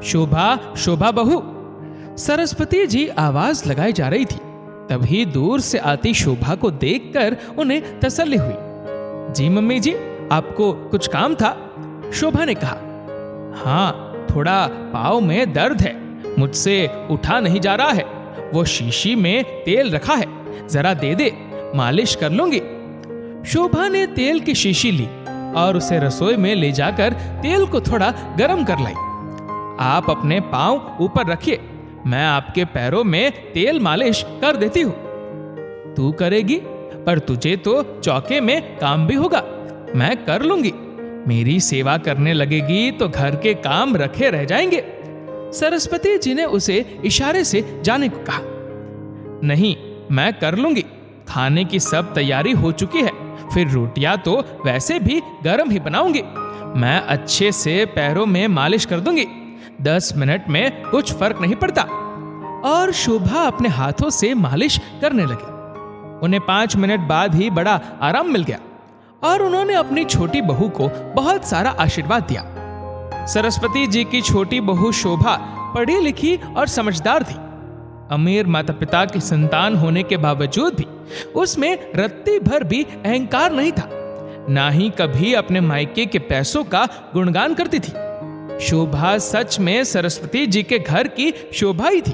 शोभा, शोभा बहू। सरस्वती जी आवाज लगाई जा रही थी। तभी दूर से आती शोभा को देखकर उन्हें तसल्ली हुई। जी मम्मी जी, आपको कुछ काम था? शोभा ने कहा। हाँ, थोड़ा पाँव में दर्द है, मुझसे उठा नहीं जा रहा है। वो शीशी में तेल रखा है, जरा दे दे, मालिश कर लूंगी। शोभा ने तेल की शीशी ली और उसे रसोई में ले जाकर तेल को थोड़ा गर्म कर लाई। आप अपने पाँव ऊपर रखिए, मैं आपके पैरों में तेल मालिश कर देती हूँ। तू करेगी, पर तुझे तो चौके में काम भी होगा। मैं कर लूंगी। मेरी सेवा करने लगेगी तो घर के काम रखे रह जाएंगे। सरस्वती जी ने उसे इशारे से जाने को कहा। नहीं, मैं कर लूंगी। खाने की सब तैयारी हो चुकी है, फिर रोटियां तो वैसे भी गर्म ही बनाऊंगी। मैं अच्छे से पैरों में मालिश कर दूंगी। 10 मिनट में कुछ फर्क नहीं पड़ता। और शोभा अपने हाथों से मालिश करने लगी। उन्हें 5 मिनट बाद ही बड़ा आराम मिल गया और उन्होंने अपनी छोटी बहू को बहुत सारा आशीर्वाद दिया। सरस्वती जी की छोटी बहू शोभा पढ़ी लिखी और समझदार थी। अमीर माता पिता की संतान होने के बावजूद भी उसमें रत्ती भर भी अहंकार नहीं था, ना ही कभी अपने मायके के पैसों का गुणगान करती थी। शोभा सच में सरस्वती जी के घर की शोभा ही थी,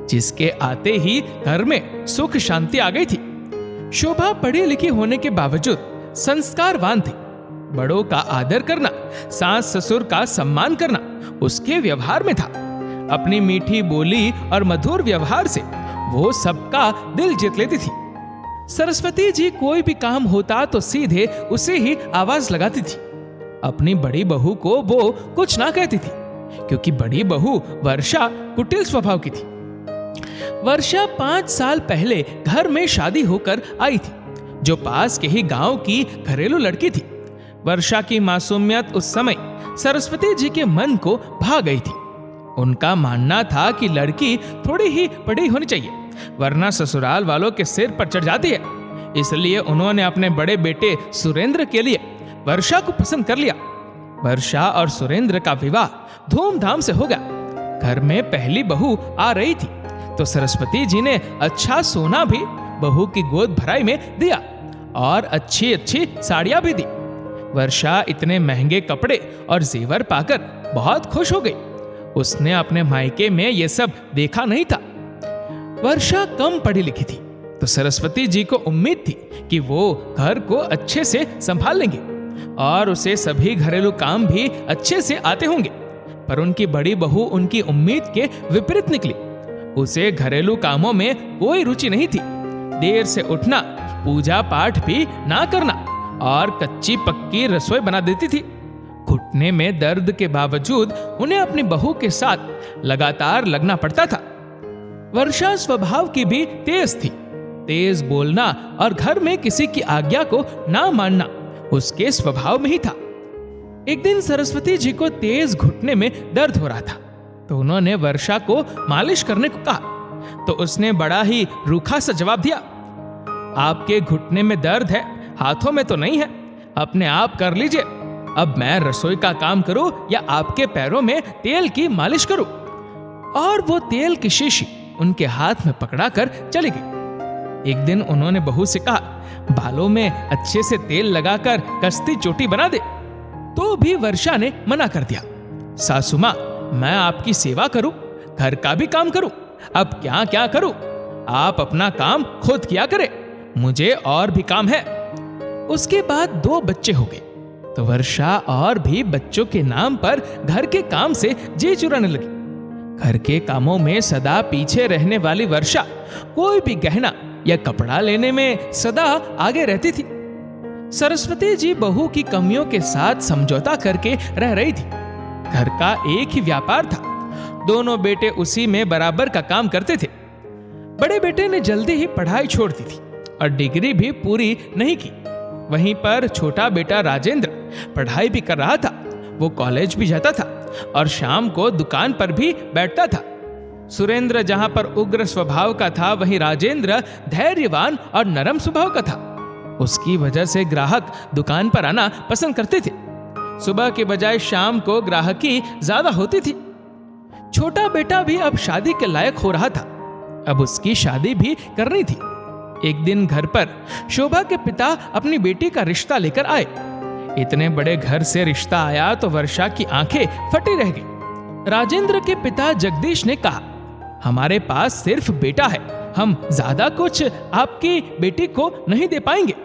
जिसके आते ही घर में सुख शांति आ गई थी। शोभा पढ़ी लिखी होने के बावजूद संस्कारवान थी। बड़ों का आदर करना, सास ससुर का सम्मान करना उसके व्यवहार में था। अपनी मीठी बोली और मधुर व्यवहार से वो सबका दिल जीत लेती थी। सरस्वती जी कोई भी काम होता तो सीधे उसे ही आवाज लगाती थी। अपनी बड़ी बहू को वो कुछ ना कहती थी, क्योंकि बड़ी बहू वर्षा कुटिल स्वभाव की थी। वर्षा 5 साल पहले घर में शादी होकर आई थी, जो पास के ही गांव की घरेलू लड़की थी। वर्षा की मासूमियत उस समय सरस्वती जी के मन को भा गई थी। उनका मानना था कि लड़की थोड़ी ही पढ़ी होनी चाहिए, वरना ससुराल वालों के सिर पर चढ़ जाती है। इसलिए उन्होंने अपने बड़े बेटे सुरेंद्र के लिए वर्षा को पसंद कर लिया। वर्षा और सुरेंद्र का विवाह धूमधाम से हो गया। घर में पहली बहू आ रही थी तो सरस्वती जी ने अच्छा सोना भी बहू की गोद भराई में दिया और अच्छी अच्छी साड़ियां भी दी। वर्षा इतने महंगे कपड़े और जेवर पाकर बहुत खुश हो गई। उसने अपने मायके में ये सब देखा नहीं था। वर्षा कम पढ़ी लिखी थी, तो सरस्वती जी को उम्मीद थी कि वो घर को अच्छे से संभाल लेंगे और उसे सभी घरेलू काम भी अच्छे से आते होंगे। पर उनकी बड़ी बहू उनकी उम्मीद के विपरीत निकली। उसे घरेलू कामों में कोई रुचि नहीं थी। देर से उठना, पूजा पाठ भी ना करना और कच्ची पक्की रसोई बना देती थी। घुटने में दर्द के बावजूद उन्हें अपनी बहू के साथ लगातार लगना पड़ता था। वर्षा स्वभाव की भी तेज थी। तेज बोलना और घर में किसी की आज्ञा को ना मानना उसके स्वभाव में ही था। एक दिन सरस्वती जी को तेज घुटने में दर्द हो रहा था, तो उन्होंने वर्षा को मालिश करने को कहा। तो उसने बड़ा ही रूखा सा जवाब दिया, आपके घुटने में दर्द है, हाथों में तो नहीं है, अपने आप कर लीजिए। अब मैं रसोई का काम करूं या आपके पैरों में तेल की मालिश करूं? और वो तेल की शीशी उनके हाथ में पकड़ा कर चली गई। एक दिन उन्होंने बहू से कहा, बालों में अच्छे से तेल लगाकर कश्ती चोटी बना दे। तो भी वर्षा ने मना कर दिया। सासू मां, मैं आपकी सेवा करूं, घर का भी काम करूं, अब क्या क्या करूं? आप अपना काम खुद किया करें, मुझे और भी काम है। उसके बाद 2 बच्चे हो गए, तो वर्षा और भी बच्चों के नाम पर घर के काम से जी चुराने लगी। घर के कामों में सदा पीछे रहने वाली वर्षा कोई भी गहना या कपड़ा लेने में सदा आगे रहती थी। सरस्वती जी बहू की कमियों के साथ समझौता करके रह रही थी। घर का एक ही व्यापार था, दोनों बेटे उसी में बराबर का काम करते थे। बड़े बेटे ने जल्दी ही पढ़ाई छोड़ दी थी और डिग्री भी पूरी नहीं की। वहीं पर छोटा बेटा राजेंद्र पढ़ाई भी कर रहा था। वो कॉलेज भी जाता था और शाम को दुकान पर भी बैठता था। सुरेंद्र जहां पर उग्र स्वभाव का था, वहीं राजेंद्र धैर्यवान और नरम स्वभाव का था। उसकी वजह से ग्राहक दुकान पर आना पसंद करते थे। सुबह के बजाय शाम को ग्राहकी ज्यादा होती थी। छोटा बेटा भी अब शादी के लायक हो रहा था। अब उसकी शादी भी करनी थी। एक दिन घर पर शोभा के पिता अपनी बेटी का रिश्ता लेकर आए। इतने बड़े घर से रिश्ता आया तो वर्षा की आंखें फटी रह गई। राजेंद्र के पिता जगदीश ने कहा, हमारे पास सिर्फ बेटा है, हम ज्यादा कुछ आपकी बेटी को नहीं दे पाएंगे।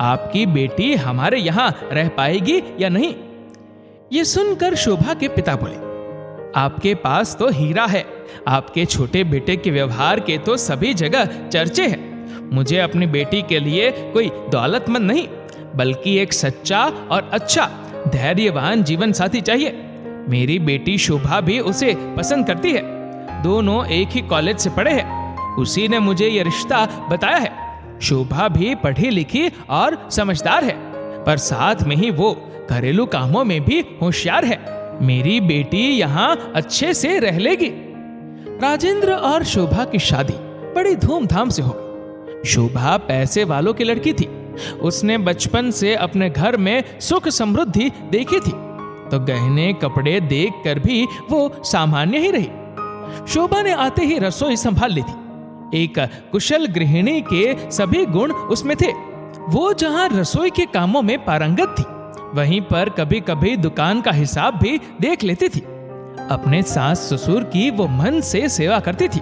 आपकी बेटी हमारे यहाँ रह पाएगी या नहीं? ये सुनकर शोभा के पिता बोले, आपके पास तो हीरा है, आपके छोटे बेटे के व्यवहार के तो सभी जगह चर्चे हैं। मुझे अपनी बेटी के लिए कोई दौलतमंद नहीं, बल्कि एक सच्चा और अच्छा धैर्यवान जीवन साथी चाहिए। मेरी बेटी शोभा भी उसे पसंद करती है। दोनों एक ही कॉलेज से पढ़े हैं। उसी ने मुझे यह रिश्ता बताया है। शोभा भी पढ़ी लिखी और समझदार है, पर साथ में ही वो घरेलू कामों में भी होशियार है। मेरी बेटी यहाँ अच्छे से रह लेगी। राजेंद्र और शोभा की शादी बड़ी धूमधाम से हो गई। शोभा पैसे वालों की लड़की थी। उसने बचपन से अपने घर में सुख समृद्धि देखी थी, तो गहने कपड़े देखकर भी वो सामान्य ही रही। शोभा ने आते ही रसोई संभाल ली थी। एक कुशल गृहिणी के सभी गुण उसमें थे। वो जहां रसोई के कामों में पारंगत थी, वहीं पर कभी कभी दुकान का हिसाब भी देख लेती थी। अपने सास ससुर की वो मन से सेवा करती थी।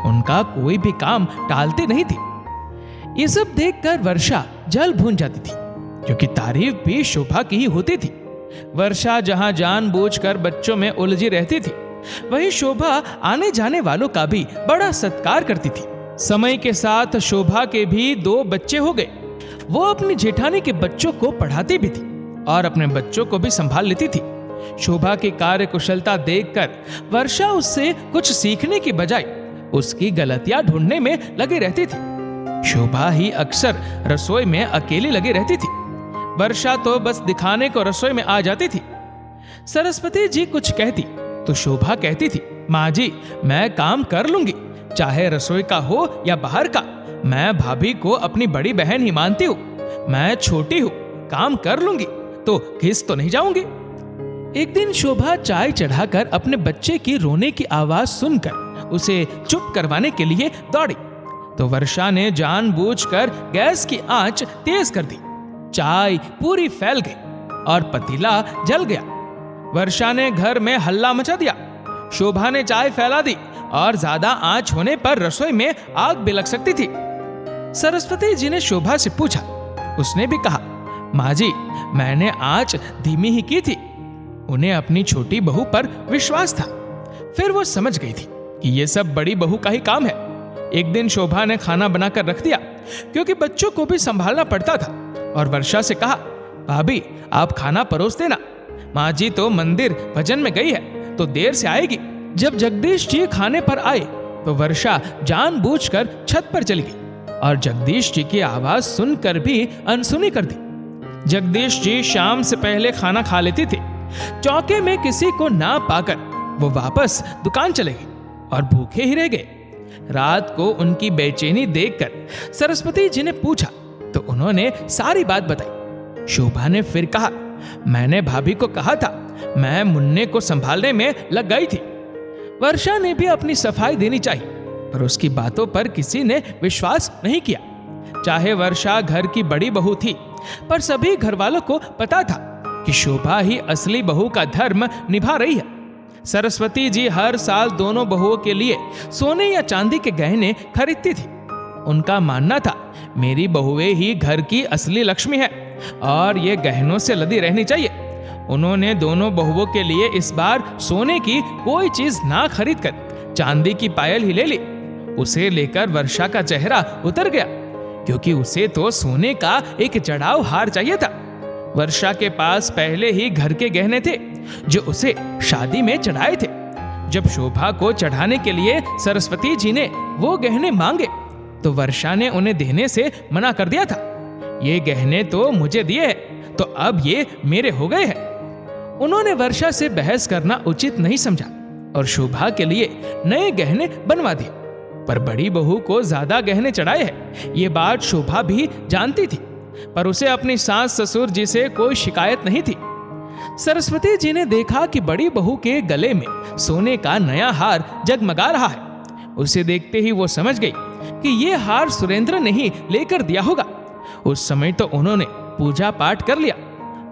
उनका कोई भी काम टालती नहीं थी। ये सब देखकर वर्षा जल भून जाती थी, क्योंकि तारीफ भी शोभा की ही होती थी। वर्षा जहां जानबूझकर बच्चों में उलझी रहती थी, वहीं शोभा आने जाने वालों का भी बड़ा सत्कार करती थी। समय के साथ शोभा के भी 2 बच्चे हो गए। वो अपनी जेठानी के बच्चों को पढ़ाती भी थी और अपने बच्चों को भी संभाल लेती थी। शोभा की कार्य कुशलता देखकर वर्षा उससे कुछ सीखने की बजाय उसकी गलतियां ढूंढने में लगी रहती थी। शोभा ही अक्सर रसोई में अकेली लगी रहती थी। वर्षा तो बस दिखाने को रसोई में आ जाती थी। सरस्वती जी कुछ कहती तो शोभा कहती थी, माँ जी मैं काम कर लूंगी, चाहे रसोई का हो या बाहर का। मैं भाभी को अपनी बड़ी बहन ही मानती हूँ। मैं छोटी हूँ, काम कर लूंगी, तो घिस तो नहीं जाऊंगी। एक दिन शोभा चाय चढ़ाकर अपने बच्चे की रोने की आवाज सुनकर उसे चुप करवाने के लिए दौड़ी, तो वर्षा ने जानबूझकर गैस की आंच तेज कर दी। चाय पूरी फैल गई और पतीला जल गया। वर्षा ने घर में हल्ला मचा दिया। शोभा ने चाय फैला दी और ज्यादा आंच होने पर रसोई में आग भी लग सकती थी। सरस्वती जी ने शोभा से पूछा। उसने भी कहा, माँ जी मैंने आंच धीमी ही की थी। उन्हें अपनी छोटी बहू पर विश्वास था। फिर वो समझ गई थी कि ये सब बड़ी बहू का ही काम है। एक दिन शोभा ने खाना बनाकर रख दिया, क्योंकि बच्चों को भी संभालना पड़ता था, और वर्षा से कहा, भाभी आप खाना परोस देना। माँ जी तो मंदिर भजन में गई है, तो देर से आएगी। जब जगदीश जी खाने पर आए तो वर्षा जानबूझकर छत पर चली गई और जगदीश जी की आवाज सुनकर भी अनसुनी कर दी। जगदीश जी शाम से पहले खाना खा लेती थी। चौके में किसी को ना पाकर वो वापस दुकान चले गए और भूखे ही रह गए। रात को उनकी बेचैनी देखकर सरस्वती जी ने पूछा तो उन्होंने सारी बात बताई। शोभा ने फिर कहा, मैंने भाभी को कहा था, मैं मुन्ने को संभालने में लग गई थी। वर्षा ने भी अपनी सफाई देनी चाहिए, पर उसकी बातों पर किसी ने विश्वास नहीं किया। चाहे वर्षा घर की बड़ी बहू थी, पर सभी घर वालों को पता था कि शोभा ही असली बहू का धर्म निभा रही है। सरस्वती जी हर साल दोनों बहुओं के लिए सोने या चांदी के गहने खरीदती थी। उनका मानना था, मेरी बहुएं ही घर की असली लक्ष्मी है और ये गहनों से लदी रहनी चाहिए। उन्होंने दोनों बहुओं के लिए इस बार सोने की कोई चीज ना खरीदकर चांदी की पायल ही ले ली। उसे लेकर वर्षा का चेहरा उतर गया, क्योंकि उसे तो सोने का एक जड़ाऊ हार चाहिए था। वर्षा के पास पहले ही घर के गहने थे जो उसे शादी में चढ़ाए थे। जब शोभा को चढ़ाने के लिए सरस्वती जी ने वो गहने मांगे तो वर्षा ने उन्हें देने से मना कर दिया था। ये गहने तो मुझे दिए हैं, तो अब ये मेरे हो गए हैं। उन्होंने वर्षा से बहस करना उचित नहीं समझा और शोभा के लिए नए गहने बनवा दिए। पर बड़ी बहू को ज्यादा गहने चढ़ाए हैं, ये बात शोभा भी जानती थी, पर उसे अपनी सास ससुर जी से कोई शिकायत नहीं थी। सरस्वती जी ने देखा कि बड़ी बहू के गले में सोने का नया हार जगमगा रहा है। उसे देखते ही वो समझ गई कि ये हार सुरेंद्र ने ही लेकर दिया होगा। उस समय तो उन्होंने पूजा पाठ कर लिया।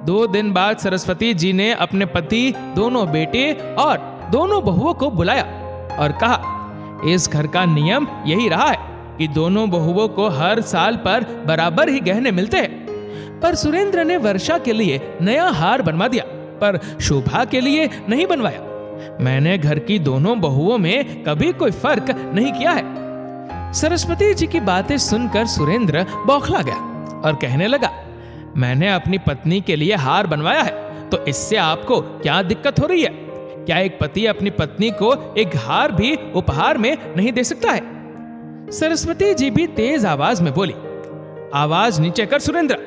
2 दिन बाद सरस्वती जी ने अपने पति, दोनों बेटे और दोनों बहुओं को बुलाया और कहा, इस घर का नियम यही रहा है कि दोनों बहुओं को हर साल पर बराबर ही गहने मिलते हैं। पर सुरेंद्र ने वर्षा के लिए नया हार बनवा दिया, पर शोभा के लिए नहीं बनवाया। मैंने घर की दोनों बहुओं में कभी कोई फर्क नहीं किया है। सरस्वती जी की बातें सुनकर सुरेंद्र बौखला गया और कहने लगा, मैंने अपनी पत्नी के लिए हार बनवाया है, तो इससे आपको क्या दिक्कत हो रही है? क्या एक पति अपनी पत्नी को एक हार भी उपहार में नहीं दे सकता है? सरस्वती जी भी तेज आवाज में बोली, आवाज नीचे कर सुरेंद्र।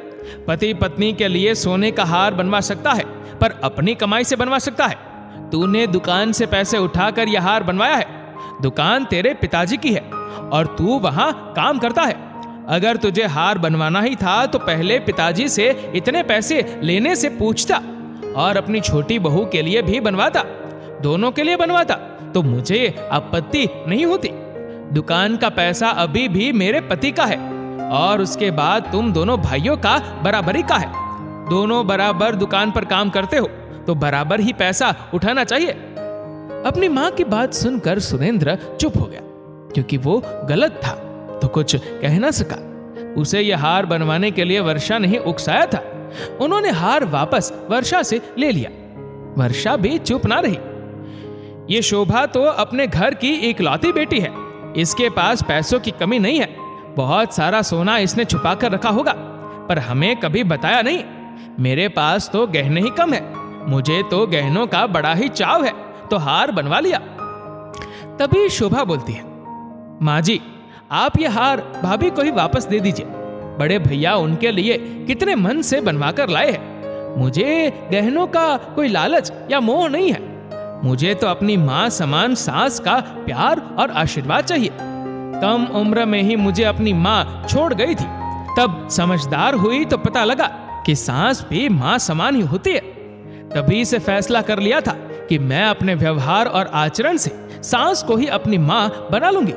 पति पत्नी के लिए सोने का हार बनवा सकता है, पर अपनी कमाई से बनवा सकता है। तूने दुकान से पैसे उठाकर यह हार बनवाया है। दुकान तेरे पिताजी की है और तू वहां काम करता है। अगर तुझे हार बनवाना ही था तो पहले पिताजी से इतने पैसे लेने से पूछता और अपनी छोटी बहू के लिए भी बनवाता, दोनों के लिए बनवाता, तो मुझे आपत्ति नहीं होती। दुकान का पैसा अभी भी मेरे पति का है और उसके बाद तुम दोनों भाइयों का बराबरी का है। दोनों बराबर दुकान पर काम करते हो तो बराबर ही पैसा उठाना चाहिए। अपनी मां की बात सुनकर सुरेंद्र चुप हो गया, क्योंकि वो गलत था तो कुछ कह ना सका। उसे यह हार बनवाने के लिए वर्षा ने ही उकसाया था। उन्होंने हार वापस वर्षा से ले लिया। वर्षा भी चुप ना रही। ये शोभा तो अपने घर की इकलौती बेटी है। इसके पास पैसों की कमी नहीं है। बहुत सारा सोना इसने छुपा कर रखा होगा, पर हमें कभी बताया नहीं। मेरे पास तो गहने ही कम है। मुझे तो गहनों का बड़ा ही चाव है, तो हार बनवा लिया। तभी शोभा बोलती है, माँ जी, आप ये हार भाभी को ही वापस दे दीजिए। बड़े भैया उनके लिए कितने मन से बनवा कर लाए हैं। मुझे गहनों का कोई लालच या मोह नहीं है। मुझे तो अपनी माँ समान सास का प्यार और आशीर्वाद चाहिए। कम उम्र में ही मुझे अपनी माँ छोड़ गई थी। तब समझदार हुई तो पता लगा कि सास भी माँ समान ही होती है। तभी से फैसला कर लिया था कि मैं अपने व्यवहार और आचरण से सास को ही अपनी माँ बना लूंगी।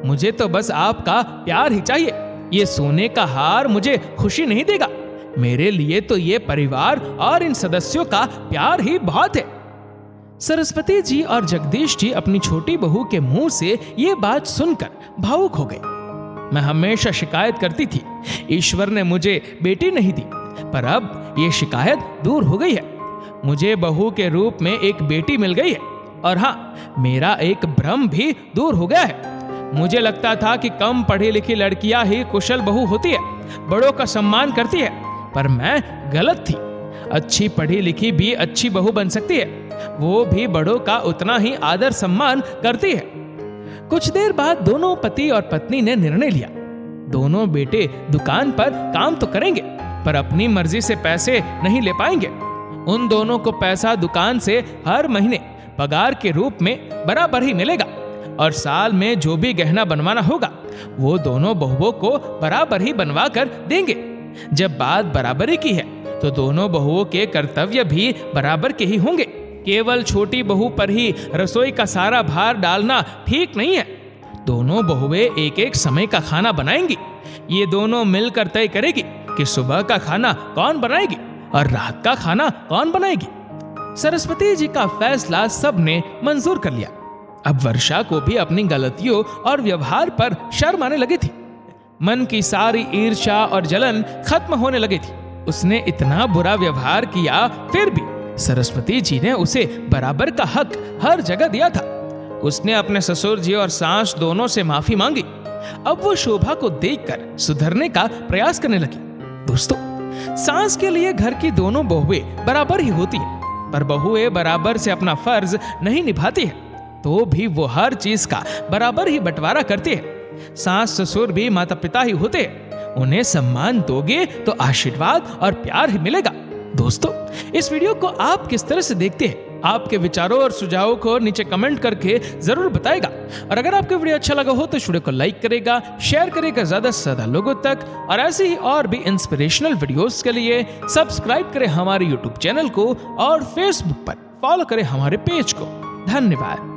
मुझे तो बस आपका प्यार ही चाहिए। ये सोने का हार मुझे खुशी नहीं देगा। मेरे लिए तो ये परिवार और इन सदस्यों का प्यार ही बहुत है। सरस्वती जी और जगदीश जी अपनी छोटी बहू के मुंह से ये बात सुनकर भावुक हो गए। मैं हमेशा शिकायत करती थी, ईश्वर ने मुझे बेटी नहीं दी, पर अब ये शिकायत दूर हो गई है। मुझे बहू के रूप में एक बेटी मिल गई है। और हाँ, मेरा एक भ्रम भी दूर हो गया है। मुझे लगता था कि कम पढ़ी लिखी लड़कियां ही कुशल बहू होती है, बड़ों का सम्मान करती है, पर मैं गलत थी। अच्छी पढ़ी लिखी भी अच्छी बहू बन सकती है, वो भी बड़ों का उतना ही आदर सम्मान करती है। कुछ देर बाद दोनों पति और पत्नी ने निर्णय लिया। दोनों बेटे दुकान पर काम तो करेंगे, पर अपनी मर्जी से पैसे नहीं ले पाएंगे। उन दोनों को पैसा दुकान से हर महीने पगार के रूप में बराबर ही मिलेगा और साल में जो भी गहना बनवाना होगा वो दोनों बहुओं को बराबर ही बनवा कर देंगे। जब बात बराबरी की है तो दोनों बहुओं के कर्तव्य भी बराबर के ही होंगे। केवल छोटी बहू पर ही रसोई का सारा भार डालना ठीक नहीं है। दोनों बहुएं एक एक समय का खाना बनाएंगी। ये दोनों मिलकर तय करेगी कि सुबह का खाना कौन बनाएगी और रात का खाना कौन बनाएगी। सरस्वती जी का फैसला सबने मंजूर कर लिया। अब वर्षा को भी अपनी गलतियों और व्यवहार पर शर्म आने लगी थी। मन की सारी ईर्ष्या और जलन खत्म होने लगी थी। उसने इतना बुरा व्यवहार किया, फिर भी सरस्वती जी ने उसे बराबर का हक हर जगह दिया था। उसने अपने ससुर जी और सास दोनों से माफी मांगी। अब वो शोभा को देखकर सुधरने का प्रयास करने लगी। दोस्तों, सास के लिए घर की दोनों बहुएं बराबर ही होती है, पर बहुएं बराबर से अपना फर्ज नहीं निभाती है, तो भी वो हर चीज का बराबर ही बंटवारा करती है। सास ससुर भी माता पिता ही होते हैं। उन्हें सम्मान दोगे तो आशीर्वाद और प्यार ही मिलेगा। दोस्तों, इस वीडियो को आप किस तरह से देखते हैं आपके विचारों और सुझावों को नीचे कमेंट करके जरूर बताएगा। और अगर आपको वीडियो अच्छा लगा हो तो वीडियो को लाइक करेगा, शेयर करेगा ज्यादा से ज्यादा लोगों तक, और ऐसे ही और भी इंस्पिरेशनल वीडियोस के लिए सब्सक्राइब करें हमारे यूट्यूब चैनल को और फेसबुक पर फॉलो करें हमारे पेज को। धन्यवाद।